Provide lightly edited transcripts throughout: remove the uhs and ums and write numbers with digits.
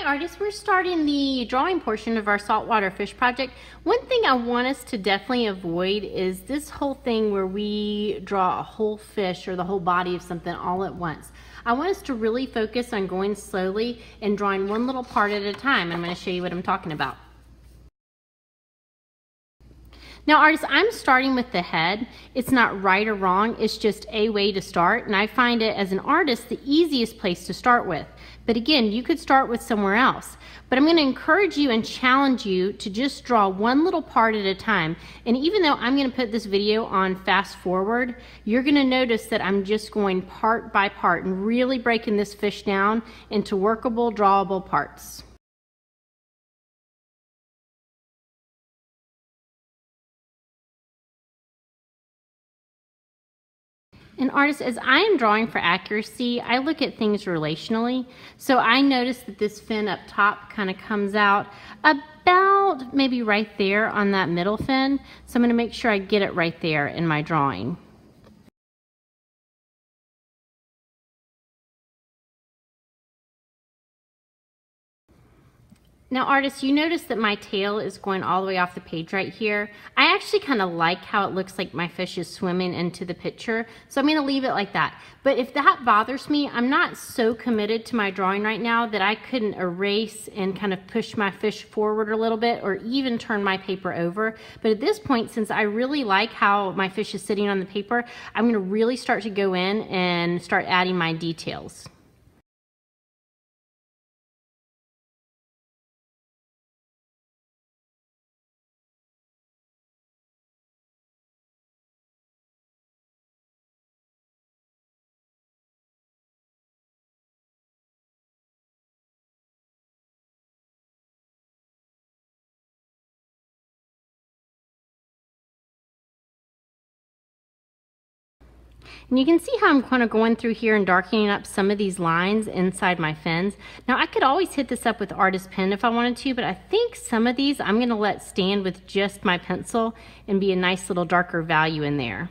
Hi artists, we're starting the drawing portion of our saltwater fish project. One thing I want us to definitely avoid is this whole thing where we draw a whole fish or the whole body of something all at once. I want us to really focus on going slowly and drawing one little part at a time. I'm going to show you what I'm talking about. Now artists, I'm starting with the head. It's not right or wrong, it's just a way to start, and I find it as an artist the easiest place to start with. But again, you could start with somewhere else. But I'm going to encourage you and challenge you to just draw one little part at a time. And even though I'm going to put this video on fast forward, you're going to notice that I'm just going part by part and really breaking this fish down into workable, drawable parts. And artists, as I am drawing for accuracy, I look at things relationally. So I notice that this fin up top kind of comes out about maybe right there on that middle fin. So I'm going to make sure I get it right there in my drawing. Now artists, you notice that my tail is going all the way off the page right here. I actually kind of like how it looks like my fish is swimming into the picture, so I'm going to leave it like that. But if that bothers me, I'm not so committed to my drawing right now that I couldn't erase and kind of push my fish forward a little bit or even turn my paper over. But at this point, since I really like how my fish is sitting on the paper, I'm going to really start to go in and start adding my details. And you can see how I'm kind of going through here and darkening up some of these lines inside my fins. Now I could always hit this up with artist pen if I wanted to, but I think some of these I'm going to let stand with just my pencil and be a nice little darker value in there.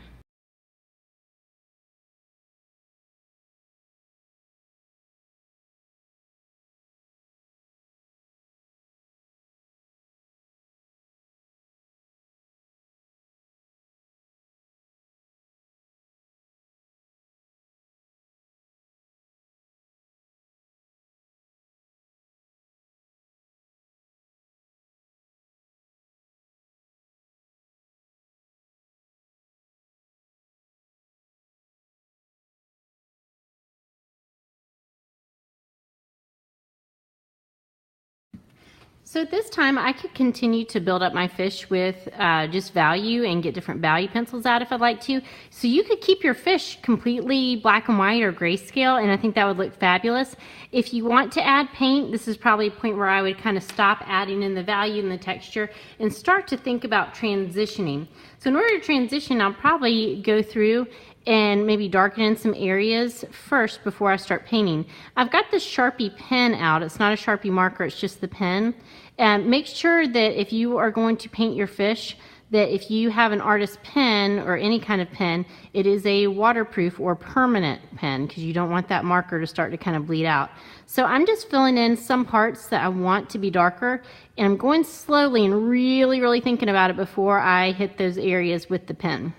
So at this time, I could continue to build up my fish with just value and get different value pencils out if I'd like to. So you could keep your fish completely black and white or grayscale, and I think that would look fabulous. If you want to add paint, this is probably a point where I would kind of stop adding in the value and the texture and start to think about transitioning. So in order to transition, I'll probably go through and maybe darken in some areas first before I start painting. I've got this Sharpie pen out. It's not a Sharpie marker, it's just the pen. And make sure that if you are going to paint your fish, that if you have an artist pen or any kind of pen, it is a waterproof or permanent pen because you don't want that marker to start to kind of bleed out. So I'm just filling in some parts that I want to be darker, and I'm going slowly and really thinking about it before I hit those areas with the pen.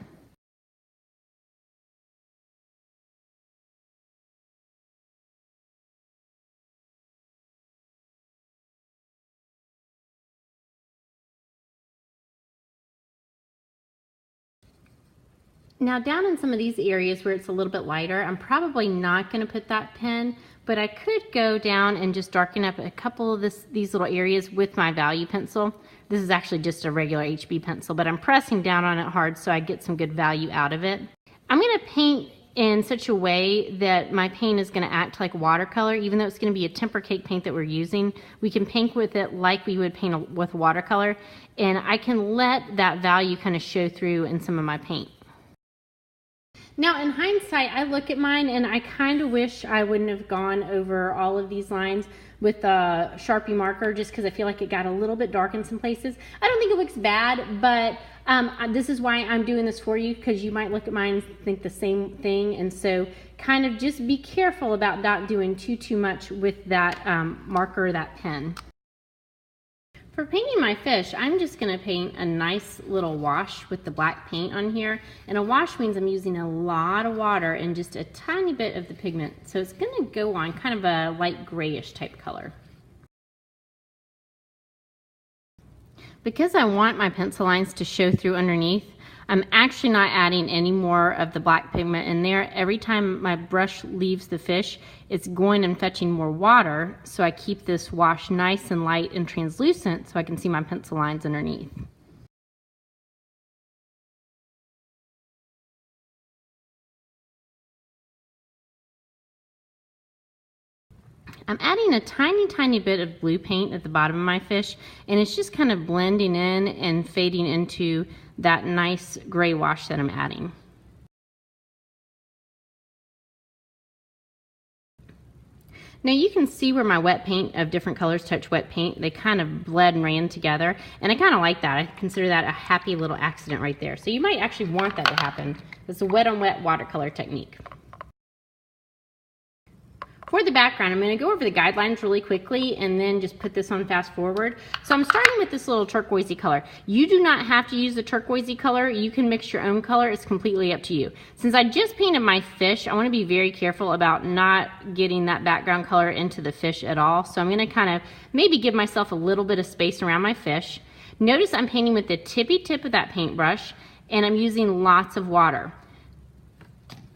Now down in some of these areas where it's a little bit lighter, I'm probably not going to put that pen, but I could go down and just darken up a couple of these little areas with my value pencil. This is actually just a regular HB pencil, but I'm pressing down on it hard so I get some good value out of it. I'm going to paint in such a way that my paint is going to act like watercolor. Even though it's going to be a temper cake paint that we're using, we can paint with it like we would paint with watercolor, and I can let that value kind of show through in some of my paint. Now in hindsight, I look at mine and I kind of wish I wouldn't have gone over all of these lines with a Sharpie marker, just because I feel like it got a little bit dark in some places. I don't think it looks bad, but this is why I'm doing this for you, because you might look at mine and think the same thing. And so kind of just be careful about not doing too much with that marker, that pen. For painting my fish, I'm just going to paint a nice little wash with the black paint on here. And a wash means I'm using a lot of water and just a tiny bit of the pigment. So it's going to go on kind of a light grayish type color. Because I want my pencil lines to show through underneath, I'm actually not adding any more of the black pigment in there. Every time my brush leaves the fish, it's going and fetching more water, so I keep this wash nice and light and translucent so I can see my pencil lines underneath. I'm adding a tiny bit of blue paint at the bottom of my fish, and it's just kind of blending in and fading into that nice gray wash that I'm adding. Now you can see where my wet paint of different colors touch wet paint. They kind of bled and ran together, and I kind of like that. I consider that a happy little accident right there. So you might actually want that to happen. It's a wet on wet watercolor technique. For the background, I'm going to go over the guidelines really quickly and then just put this on fast forward. So I'm starting with this little turquoisey color. You do not have to use the turquoisey color. You can mix your own color. It's completely up to you. Since I just painted my fish, I want to be very careful about not getting that background color into the fish at all. So I'm going to kind of maybe give myself a little bit of space around my fish. Notice I'm painting with the tippy tip of that paintbrush, and I'm using lots of water.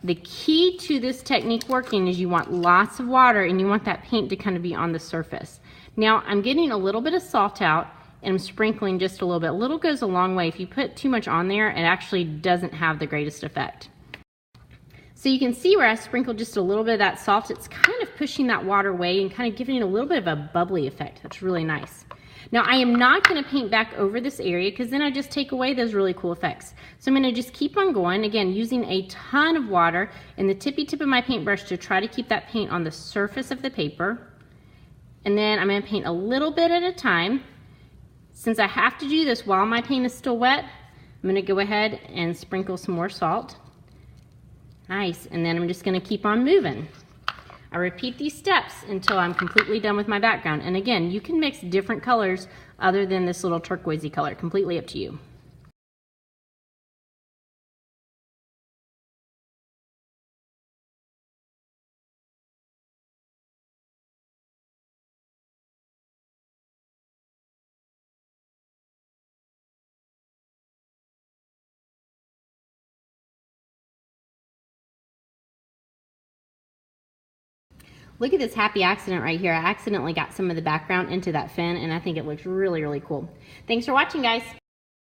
The key to this technique working is you want lots of water and you want that paint to kind of be on the surface. Now I'm getting a little bit of salt out and I'm sprinkling just a little bit. A little goes a long way. If you put too much on there, it actually doesn't have the greatest effect. So you can see where I sprinkled just a little bit of that salt. It's kind of pushing that water away and kind of giving it a little bit of a bubbly effect. That's really nice. Now I am not going to paint back over this area because then I just take away those really cool effects. So I'm going to just keep on going, again using a ton of water and the tippy tip of my paintbrush to try to keep that paint on the surface of the paper. And then I'm going to paint a little bit at a time. Since I have to do this while my paint is still wet, I'm going to go ahead and sprinkle some more salt. Nice, and then I'm just going to keep on moving. I repeat these steps until I'm completely done with my background. And again, you can mix different colors other than this little turquoisey color, completely up to you. Look at this happy accident right here. I accidentally got some of the background into that fin, and I think it looks really cool. Thanks for watching, guys.